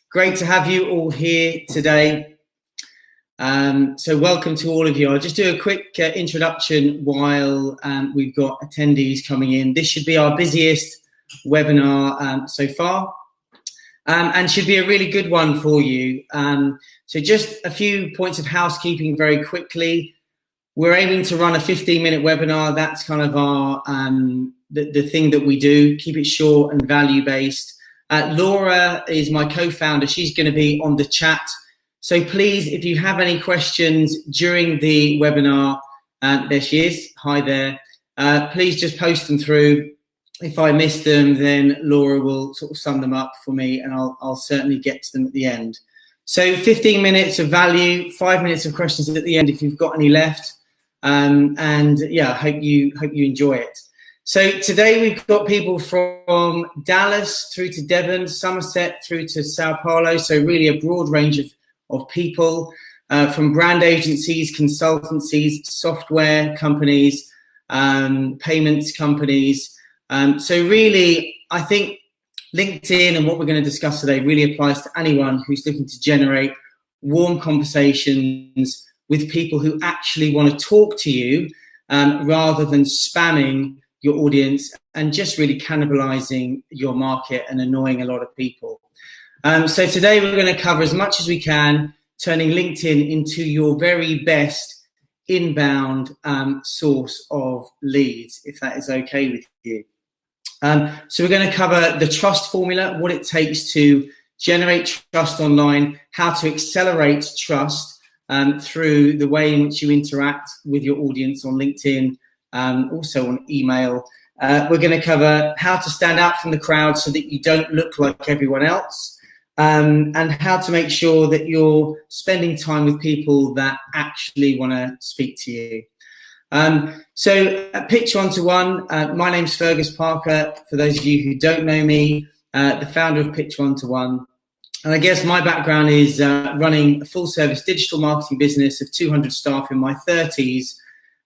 Great to have you all here today. So welcome to all of you. I'll just do a quick introduction while we've got attendees coming in. This should be our busiest webinar so far, and should be a really good one for you. So just a few points of housekeeping very quickly. We're aiming to run a 15-minute webinar. That's kind of our the thing that we do. Keep it short and value-based. Laura is my co-founder. She's going to be on the chat. So please, if you have any questions during the webinar, there she is. Hi there. Please just post them through. If I miss them, then Laura will sort of sum them up for me, and I'll certainly get to them at the end. So 15 minutes of value, 5 minutes of questions at the end if you've got any left. And yeah, I hope you enjoy it. So today we've got people from Dallas through to Devon, Somerset through to Sao Paulo. So really a broad range of people from brand agencies, consultancies, software companies, payments companies. So really, I think LinkedIn and what we're going to discuss today really applies to anyone who's looking to generate warm conversations with people who actually want to talk to you rather than spamming your audience and just really cannibalizing your market and annoying a lot of people. So today we're going to cover as much as we can, turning LinkedIn into your very best inbound source of leads, if that is okay with you. So we're going to cover the trust formula, what it takes to generate trust online, how to accelerate trust through the way in which you interact with your audience on LinkedIn, also on email. We're going to cover how to stand out from the crowd so that you don't look like everyone else, and how to make sure that you're spending time with people that actually want to speak to you. So Pitch One to One, my name's Fergus Parker, for those of you who don't know me, the founder of Pitch One to One. And I guess my background is running a full-service digital marketing business of 200 staff in my 30s,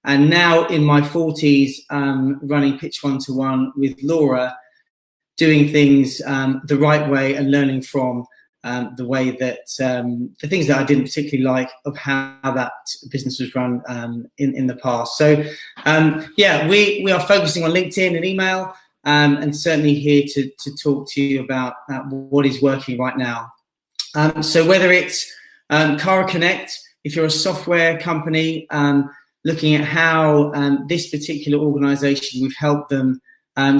and now in my 40s, running Pitch One to One with Laura, doing things the right way and learning from the way that the things that I didn't particularly like of how that business was run in the past. So yeah, we are focusing on LinkedIn and email, and certainly here to talk to you about what is working right now. So whether it's Cara Connect, if you're a software company, looking at how this particular organization, we've helped them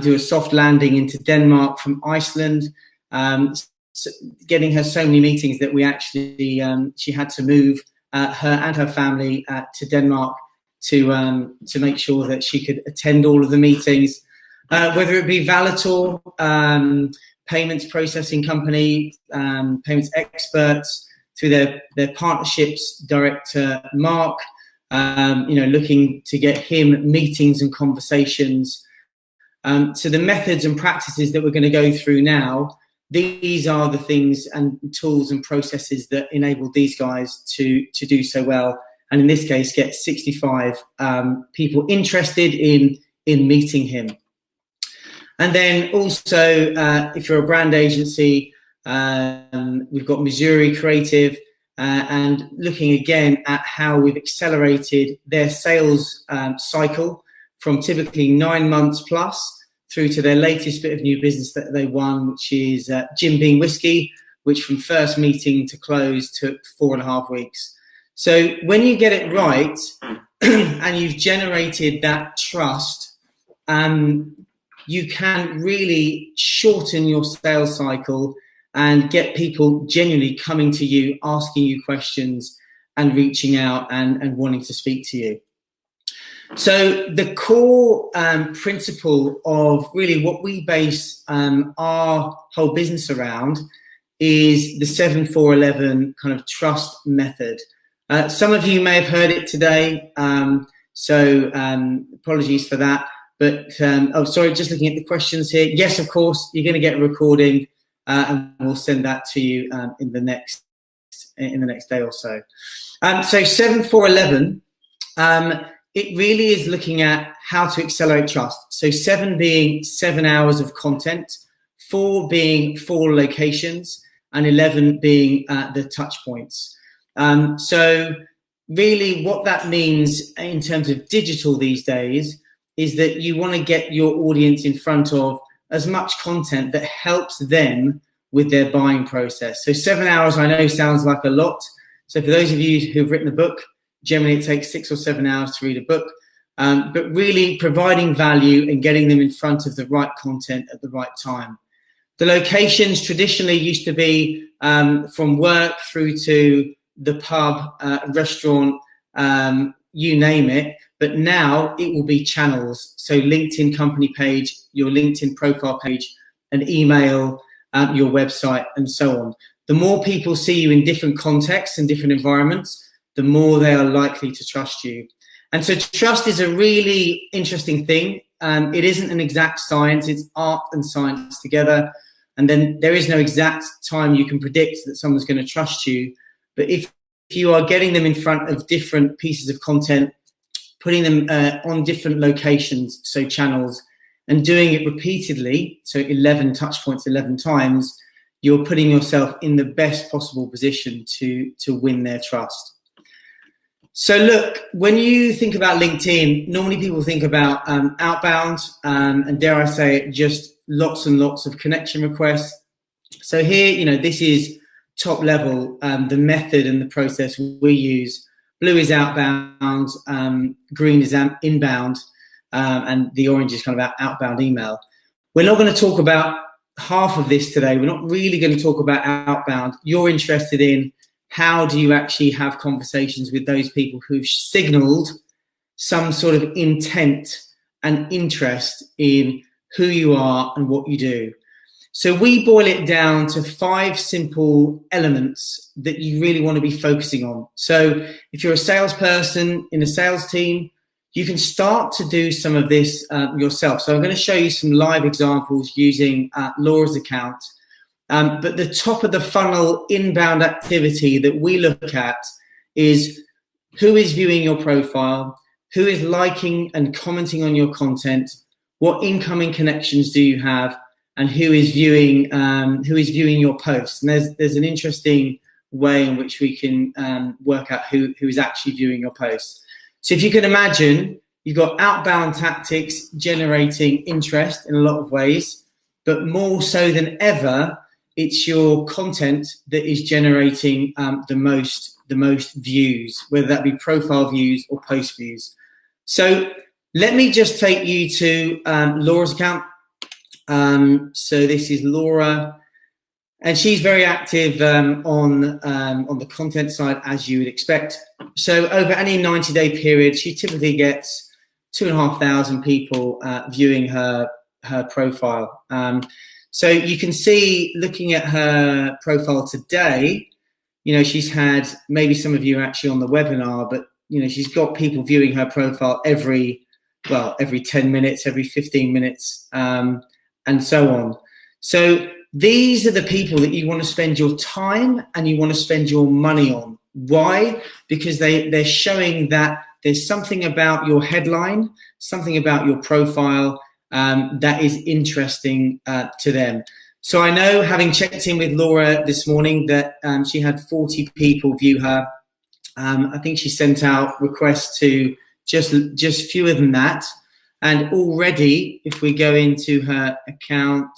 do a soft landing into Denmark from Iceland, getting her so many meetings that we actually, she had to move her and her family to Denmark to make sure that she could attend all of the meetings. Whether it be Valitor, payments processing company, payments experts, through their partnerships director, Mark, looking to get him meetings and conversations. So the methods and practices that we're going to go through now, these are the things and tools and processes that enable these guys to do so well. And in this case, get 65 people interested in meeting him. And then also, if you're a brand agency, we've got Missouri Creative, and looking again at how we've accelerated their sales cycle from typically 9 months plus through to their latest bit of new business that they won, which is Jim Beam Whiskey, which from first meeting to close took 4.5 weeks. So when you get it right and you've generated that trust, you can really shorten your sales cycle and get people genuinely coming to you, asking you questions and reaching out and wanting to speak to you. So the core principle of really what we base our whole business around is the 7-4-11 kind of trust method. Some of you may have heard it today, so apologies for that. But, oh, sorry, just looking at the questions here. Yes, of course, you're going to get a recording, and we'll send that to you in the next day or so. So 7-4-11, it really is looking at how to accelerate trust. So 7 being 7 hours of content, 4 being 4 locations, and 11 being the touch points. So really what that means in terms of digital these days is that you want to get your audience in front of as much content that helps them with their buying process. So 7 hours, I know, sounds like a lot. So for those of you who've written a book, generally it takes 6 or 7 hours to read a book, but really providing value and getting them in front of the right content at the right time. The locations traditionally used to be from work through to the pub, restaurant, you name it, but now it will be channels. So LinkedIn company page, your LinkedIn profile page, an email, your website, and so on. The more people see you in different contexts and different environments, the more they are likely to trust you. And so trust is a really interesting thing. It isn't an exact science, it's art and science together. And then there is no exact time you can predict that someone's going to trust you. But if you are getting them in front of different pieces of content, putting them on different locations, so channels, and doing it repeatedly, so 11 touch points 11 times, you're putting yourself in the best possible position to win their trust. So look, when you think about LinkedIn, normally people think about outbound, and dare I say it, just lots and lots of connection requests. So here, this is top level, the method and the process we use. Blue is outbound, green is inbound, and the orange is kind of outbound email. We're not going to talk about half of this today. We're not really going to talk about outbound. You're interested in how do you actually have conversations with those people who've signaled some sort of intent and interest in who you are and what you do. So we boil it down to 5 simple elements that you really want to be focusing on. So if you're a salesperson in a sales team, you can start to do some of this yourself. So I'm going to show you some live examples using Laura's account. But the top of the funnel inbound activity that we look at is who is viewing your profile, who is liking and commenting on your content, what incoming connections do you have, and who is viewing your posts. And there's an interesting way in which we can work out who is actually viewing your posts. So if you can imagine, you've got outbound tactics generating interest in a lot of ways, but more so than ever, it's your content that is generating the most views, whether that be profile views or post views. So let me just take you to Laura's account. So this is Laura, and she's very active on the content side, as you would expect. So over any 90-day period, she typically gets 2,500 people viewing her profile. So you can see, looking at her profile today, she's had, maybe some of you are actually on the webinar, but she's got people viewing her profile every 10 minutes, every 15 minutes, and so on. So these are the people that you want to spend your time and you want to spend your money on. Why? Because they're showing that there's something about your headline, something about your profile that is interesting to them. So I know, having checked in with Laura this morning, that she had 40 people view her. I think she sent out requests to just fewer than that. And already, if we go into her account,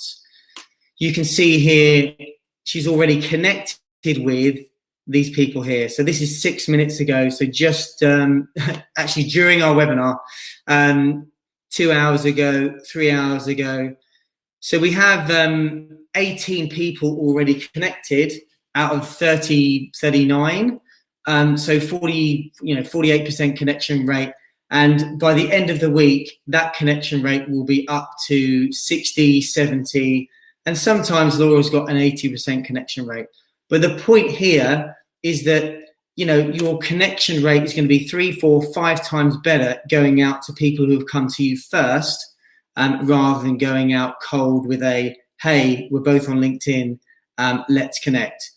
you can see here she's already connected with these people here. So this is 6 minutes ago. So just actually during our webinar, 2 hours ago, 3 hours ago. So we have 18 people already connected out of 39. So 48% connection rate. And by the end of the week, that connection rate will be up to 60, 70, and sometimes Laura's got an 80% connection rate. But the point here is that, your connection rate is going to be 3, 4, 5 times better going out to people who have come to you first, rather than going out cold with a, hey, we're both on LinkedIn, let's connect.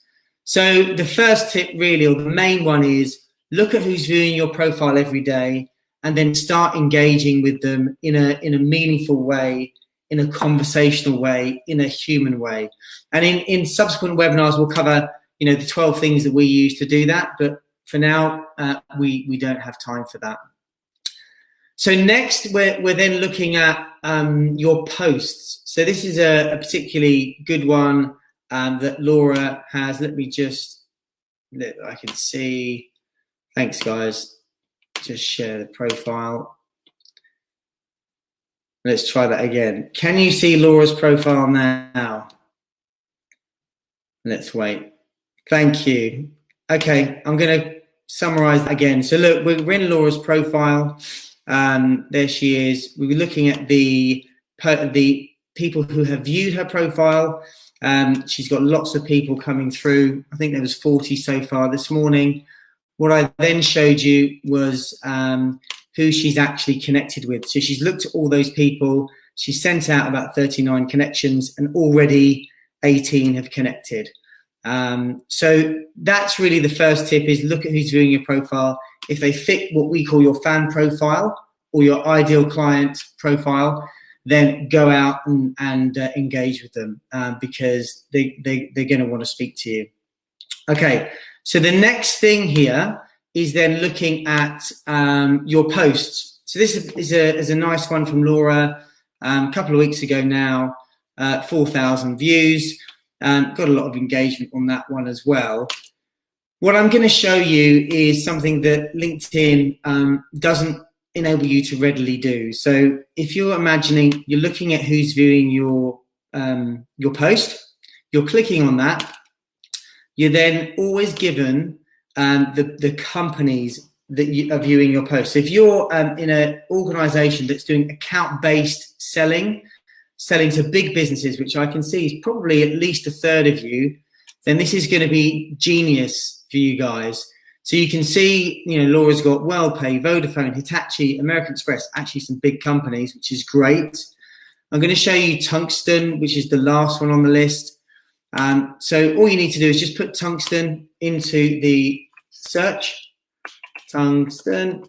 So the first tip really, or the main one, is look at who's viewing your profile every day, and then start engaging with them in a meaningful way in a conversational way, in a human way. And in subsequent webinars, we'll cover, you know, the 12 things that we use to do that. But for now, we don't have time for that. So next, we're then looking at your posts. So this is a particularly good one that Laura has. Let me just, I can see. Thanks, guys. Just share the profile. Let's try that again. Can you see Laura's profile now? Let's wait. Thank you. Okay, I'm going to summarize again. So look, we're in Laura's profile. There she is. We were looking at the people who have viewed her profile. She's got lots of people coming through. I think there was 40 so far this morning. What I then showed you was who she's actually connected with. So she's looked at all those people. She sent out about 39 connections, and already 18 have connected. So that's really the first tip, is look at who's viewing your profile. If they fit what we call your fan profile or your ideal client profile, then go out and engage with them because they're going to want to speak to you. Okay, so the next thing here is then looking at your posts. So this is a nice one from Laura a couple of weeks ago now, 4,000 views. Got a lot of engagement on that one as well. What I'm going to show you is something that LinkedIn doesn't enable you to readily do. So if you're imagining you're looking at who's viewing your post, you're clicking on that. You're then always given the companies that are viewing your post. So if you're in an organization that's doing account-based selling to big businesses, which I can see is probably at least a third of you, then this is going to be genius for you guys. So you can see, you know, Laura's got WellPay, Vodafone, Hitachi, American Express, actually some big companies, which is great. I'm going to show you Tungsten, which is the last one on the list. So all you need to do is just put Tungsten into the search. Tungsten.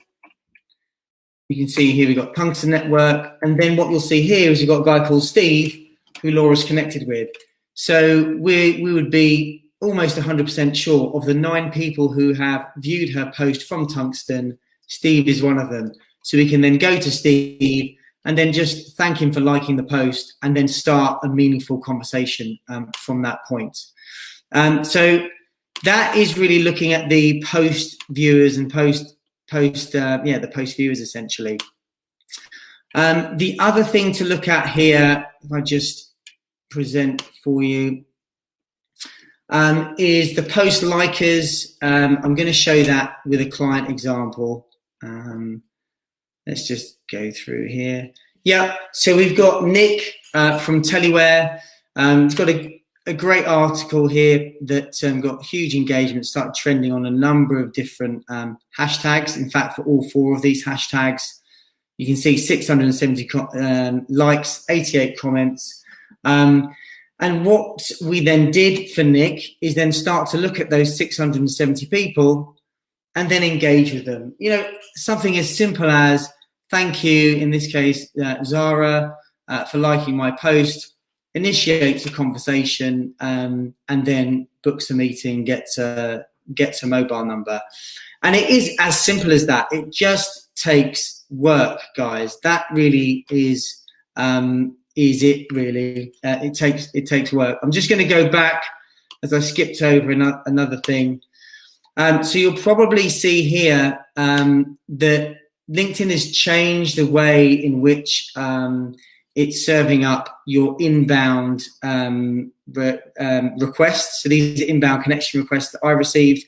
You can see here we've got Tungsten Network. And then what you'll see here is you've got a guy called Steve, who Laura's connected with. So we would be almost 100% sure of the 9 people who have viewed her post from Tungsten, Steve is one of them. So we can then go to Steve and then just thank him for liking the post and then start a meaningful conversation from that point. So that is really looking at the post viewers and the post viewers essentially. The other thing to look at here, if I just present for you, is the post likers. I'm going to show that with a client example. Let's just go through here. Yeah, so we've got Nick from Teleware. It's got a great article here that got huge engagement, started trending on a number of different hashtags. In fact, for all 4 of these hashtags, you can see 670 likes, 88 comments. And what we then did for Nick is then start to look at those 670 people and then engage with them. You know, something as simple as thank you, in this case, Zara, for liking my post, initiates a conversation and then books a meeting, gets a mobile number. And it is as simple as that. It just takes work, guys. That really is it really. It takes work. I'm just going to go back as I skipped over another thing. So you'll probably see here that LinkedIn has changed the way in which it's serving up your inbound requests. So these are inbound connection requests that I received.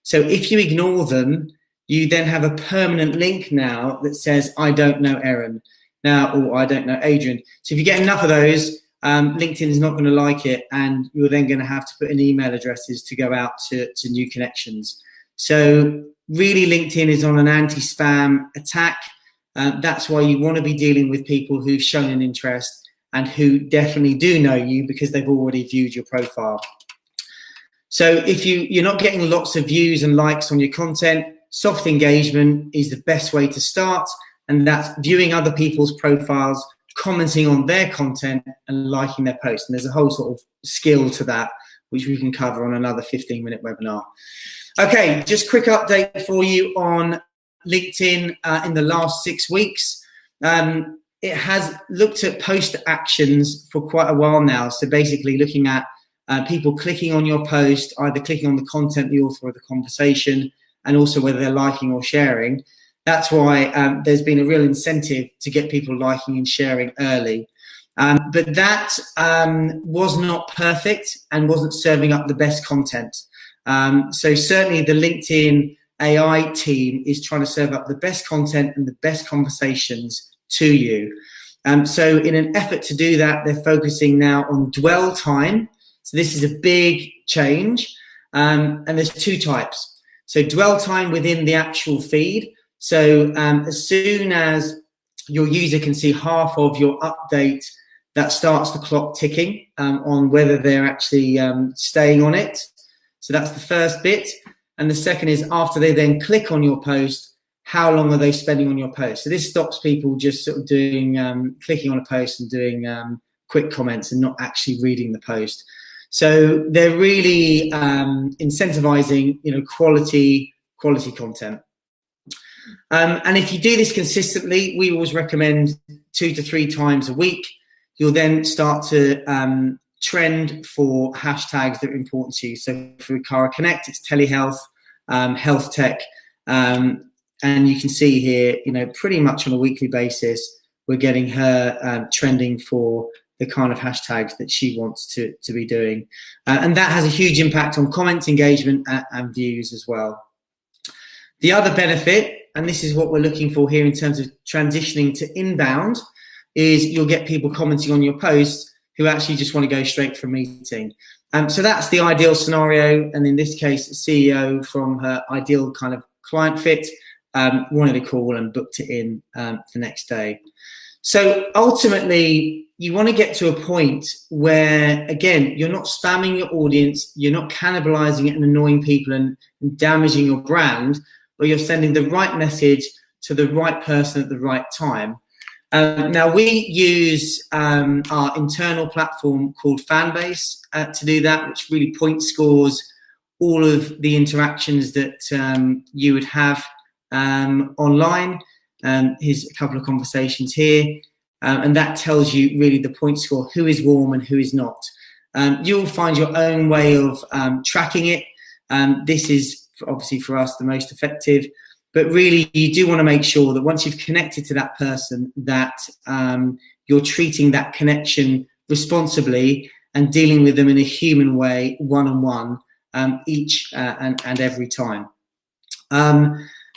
So if you ignore them, you then have a permanent link now that says, I don't know Erin now, or I don't know Adrian. So if you get enough of those, LinkedIn is not going to like it, and you're then going to have to put in email addresses to go out to new connections. So really, LinkedIn is on an anti-spam attack. That's why you want to be dealing with people who've shown an interest and who definitely do know you because they've already viewed your profile. So if you're not getting lots of views and likes on your content, soft engagement is the best way to start. And that's viewing other people's profiles commenting on their content and liking their post. And there's a whole sort of skill to that, which we can cover on another 15-minute webinar. Okay, just quick update for you on LinkedIn in the last 6 weeks. It has looked at post actions for quite a while now. So basically looking at people clicking on your post, either clicking on the content, the author, or the conversation, and also whether they're liking or sharing. That's why there's been a real incentive to get people liking and sharing early. But that was not perfect and wasn't serving up the best content. So certainly the LinkedIn AI team is trying to serve up the best content and the best conversations to you. So in an effort to do that, they're focusing now on dwell time. So this is a big change. And there's 2 types. So dwell time within the actual feed. So as soon as your user can see half of your update, that starts the clock ticking on whether they're actually staying on it. So that's the first bit. And the second is after they then click on your post, how long are they spending on your post? So this stops people just sort of doing, clicking on a post and doing quick comments and not actually reading the post. So they're really incentivizing, quality content. And if you do this consistently, we always recommend 2 to 3 times a week. You'll then start to trend for hashtags that are important to you. So for Cara Connect, it's telehealth, health tech, and you can see here, pretty much on a weekly basis, we're getting her trending for the kind of hashtags that she wants to be doing. And that has a huge impact on comments, engagement, and views as well. The other benefit, and this is what we're looking for here in terms of transitioning to inbound, is you'll get people commenting on your posts who actually just want to go straight for a meeting. So that's the ideal scenario. And in this case, the CEO from her ideal kind of client fit wanted a call and booked it in the next day. So ultimately, you want to get to a point where, again, you're not spamming your audience, you're not cannibalizing it and annoying people and damaging your brand, but you're sending the right message to the right person at the right time. Now, we use our internal platform called Fanbase to do that, which really point scores all of the interactions that you would have online. Here's a couple of conversations here. And that tells you really the point score, who is warm and who is not. You'll find your own way of tracking it. This is obviously for us the most effective. But really, you do want to make sure that once you've connected to that person, that you're treating that connection responsibly and dealing with them in a human way, one-on-one, each and every time.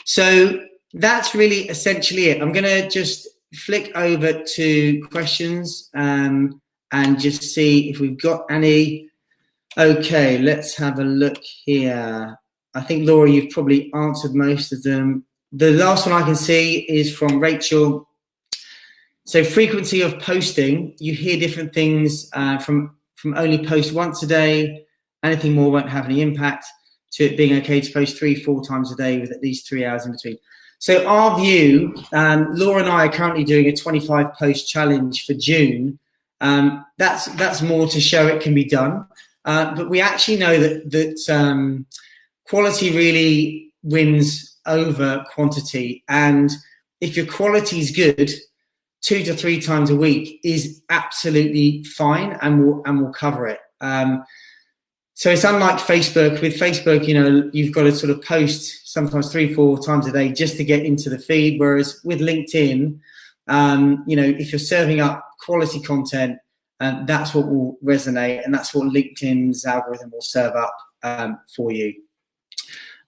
So that's really essentially it. I'm going to just flick over to questions and just see if we've got any. Okay, let's have a look here. I think, Laura, you've probably answered most of them. The last one I can see is from Rachel. So frequency of posting, you hear different things from only post once a day, anything more won't have any impact, to it being okay to post 3-4 times a day with at least 3 hours in between. So our view, Laura and I are currently doing a 25 post challenge for June. That's more to show it can be done. But we actually know that quality really wins over quantity. And if your quality is good, 2 to 3 times a week is absolutely fine and we'll cover it. So it's unlike Facebook. With Facebook, you've got to sort of post sometimes 3-4 times a day just to get into the feed. Whereas with LinkedIn, if you're serving up quality content, that's what will resonate, and that's what LinkedIn's algorithm will serve up for you.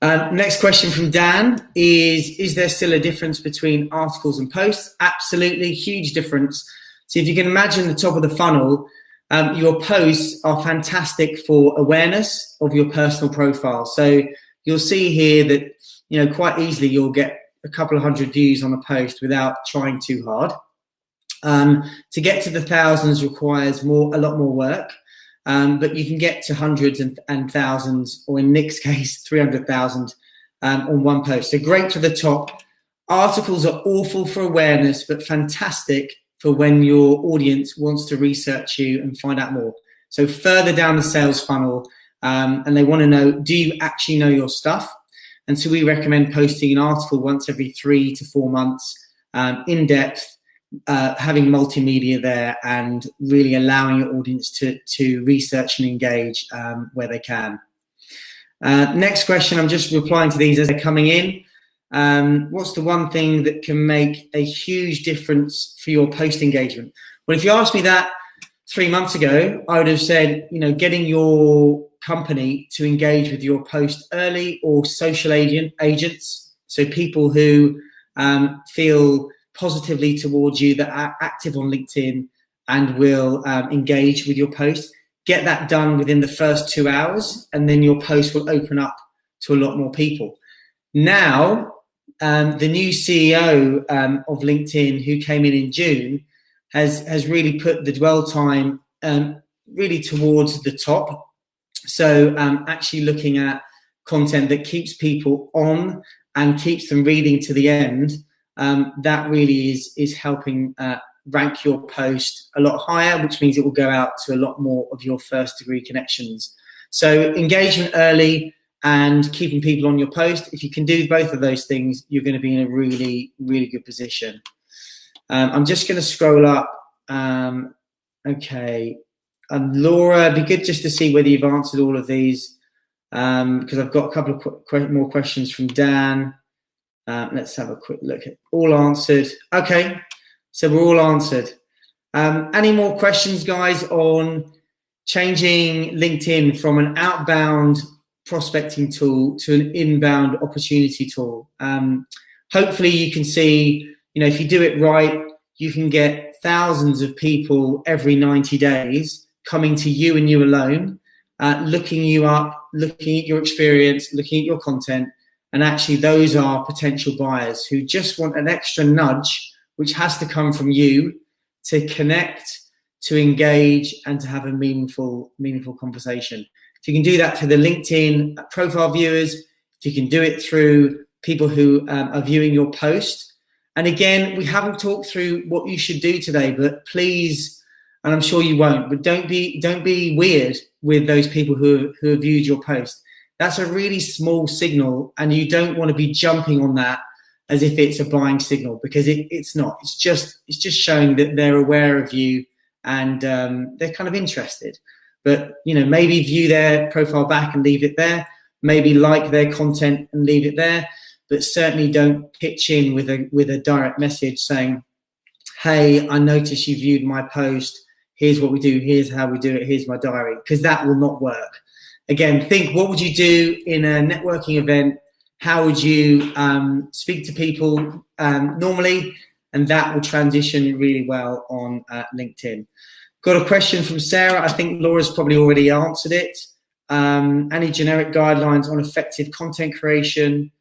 Next question from Dan is there still a difference between articles and posts? Absolutely, huge difference. So if you can imagine the top of the funnel, your posts are fantastic for awareness of your personal profile. So you'll see here that, quite easily you'll get a couple of 100 views on a post without trying too hard. To get to the thousands requires a lot more work. But you can get to hundreds and thousands, or in Nick's case, 300,000 on one post. So great for the top. Articles are awful for awareness, but fantastic for when your audience wants to research you and find out more. So further down the sales funnel, and they want to know, do you actually know your stuff? And so we recommend posting an article once every 3 to 4 months, in depth, having multimedia there, and really allowing your audience to research and engage where they can. Next question, I'm just replying to these as they're coming in. What's the one thing that can make a huge difference for your post engagement? Well, if you asked me that 3 months ago, I would have said, getting your company to engage with your post early, or social agents, so people who feel positively towards you, that are active on LinkedIn and will engage with your post. Get that done within the first 2 hours, and then your post will open up to a lot more people. Now, the new CEO of LinkedIn, who came in June, has really put the dwell time really towards the top. So actually looking at content that keeps people on and keeps them reading to the end, that really is helping rank your post a lot higher, which means it will go out to a lot more of your first degree connections. So engagement early and keeping people on your post. If you can do both of those things, you're going to be in a really, really good position. I'm just going to scroll up. Okay. Laura, it'd be good just to see whether you've answered all of these, because I've got a couple of more questions from Dan. Let's have a quick look at all answered. Okay, so we're all answered. Any more questions, guys, on changing LinkedIn from an outbound prospecting tool to an inbound opportunity tool? Hopefully you can see, if you do it right, you can get thousands of people every 90 days coming to you and you alone, looking you up, looking at your experience, looking at your content. And actually those are potential buyers who just want an extra nudge, which has to come from you, to connect, to engage, and to have a meaningful conversation. If you can do that to the LinkedIn profile viewers, if you can do it through people who are viewing your post. And again, we haven't talked through what you should do today, but please, and I'm sure you won't, but don't be weird with those people who have viewed your post. That's a really small signal, and you don't want to be jumping on that as if it's a buying signal, because it's not. It's just showing that they're aware of you and they're kind of interested. But maybe view their profile back and leave it there. Maybe like their content and leave it there. But certainly don't pitch in with a direct message saying, "Hey, I noticed you viewed my post. Here's what we do. Here's how we do it. Here's my diary," because that will not work. Again, think, what would you do in a networking event? How would you speak to people normally? And that will transition really well on LinkedIn. Got a question from Sarah. I think Laura's probably already answered it. Any generic guidelines on effective content creation?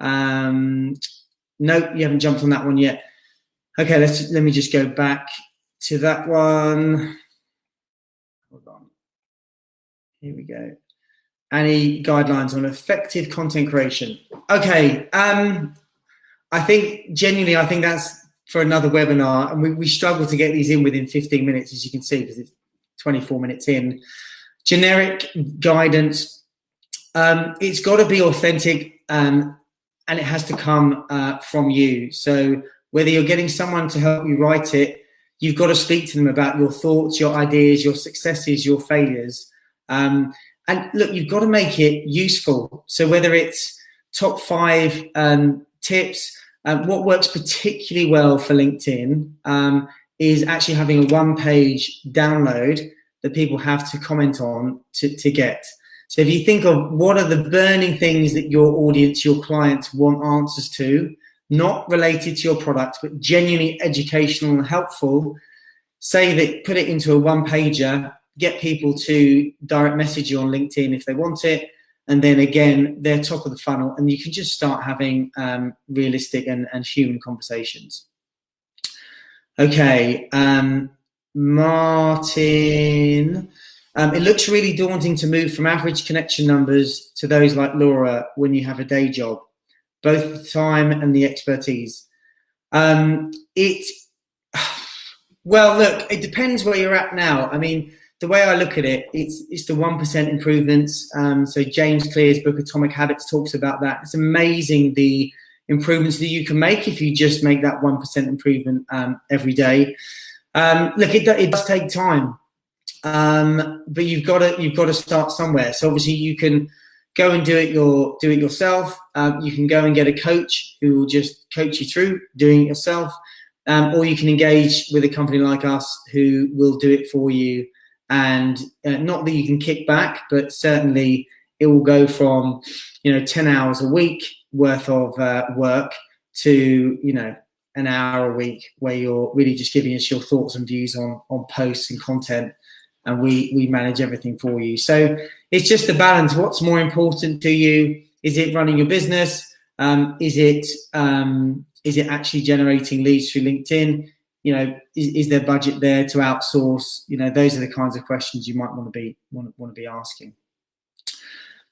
Nope, you haven't jumped on that one yet. Okay, let me just go back to that one. Hold on. Here we go. Any guidelines on effective content creation? Okay, I think that's for another webinar, and we struggle to get these in within 15 minutes, as you can see, because it's 24 minutes in. Generic guidance, it's got to be authentic, and it has to come from you. So whether you're getting someone to help you write it, you've got to speak to them about your thoughts, your ideas, your successes, your failures. And look, you've got to make it useful. So whether it's top 5 tips, what works particularly well for LinkedIn is actually having a one-page download that people have to comment on to get. So if you think of what are the burning things that your audience, your clients want answers to, not related to your product, but genuinely educational and helpful, say that, put it into a one-pager, get people to direct message you on LinkedIn if they want it, and then again, they're top of the funnel, and you can just start having realistic and human conversations. Okay, Martin, it looks really daunting to move from average connection numbers to those like Laura when you have a day job, both the time and the expertise. Well, look, it depends where you're at now. I mean, the way I look at it, it's the 1% improvements. So James Clear's book, Atomic Habits, talks about that. It's amazing the improvements that you can make if you just make that 1% improvement every day. Look, it does take time, but you've got to start somewhere. So obviously you can go and do it yourself. You can go and get a coach who will just coach you through doing it yourself, or you can engage with a company like us who will do it for you. And not that you can kick back, but certainly it will go from 10 hours a week worth of work to an hour a week where you're really just giving us your thoughts and views on posts and content, and we manage everything for you. So it's just the balance. What's more important to you? Is it running your business? Is it actually generating leads through LinkedIn? Is there budget there to outsource? Those are the kinds of questions you might want to be asking.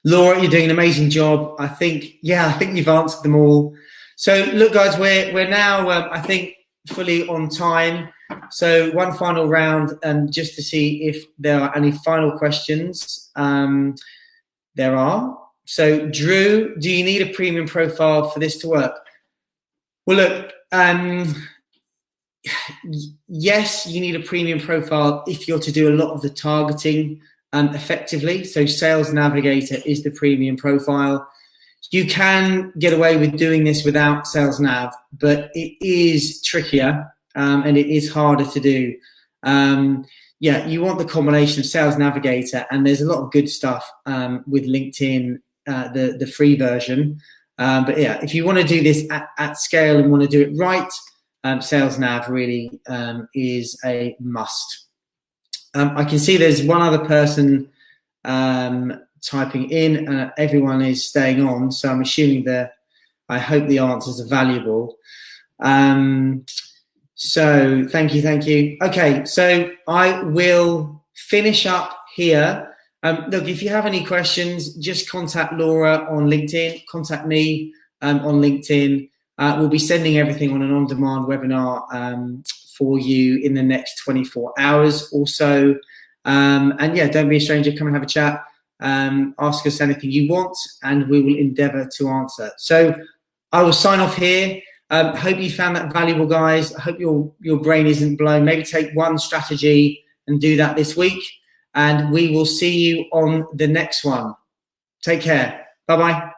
Laura, you're doing an amazing job. I think you've answered them all. So look, guys, we're now I think fully on time. So one final round, just to see if there are any final questions. There are. So Drew, do you need a premium profile for this to work? Well, look. Yes, you need a premium profile if you're to do a lot of the targeting effectively. So Sales Navigator is the premium profile. You can get away with doing this without Sales Nav, but it is trickier and it is harder to do. You want the combination of Sales Navigator, and there's a lot of good stuff with LinkedIn, the free version. But yeah, if you want to do this at scale and want to do it right, Sales Nav really is a must. I can see there's one other person typing in, and everyone is staying on. So I'm assuming I hope the answers are valuable. So thank you. Okay, so I will finish up here. Look, if you have any questions, just contact Laura on LinkedIn. Contact me on LinkedIn. We'll be sending everything on an on-demand webinar for you in the next 24 hours or so. And yeah, don't be a stranger. Come and have a chat. Ask us anything you want, and we will endeavour to answer. So I will sign off here. Hope you found that valuable, guys. I hope your brain isn't blown. Maybe take one strategy and do that this week. And we will see you on the next one. Take care. Bye-bye.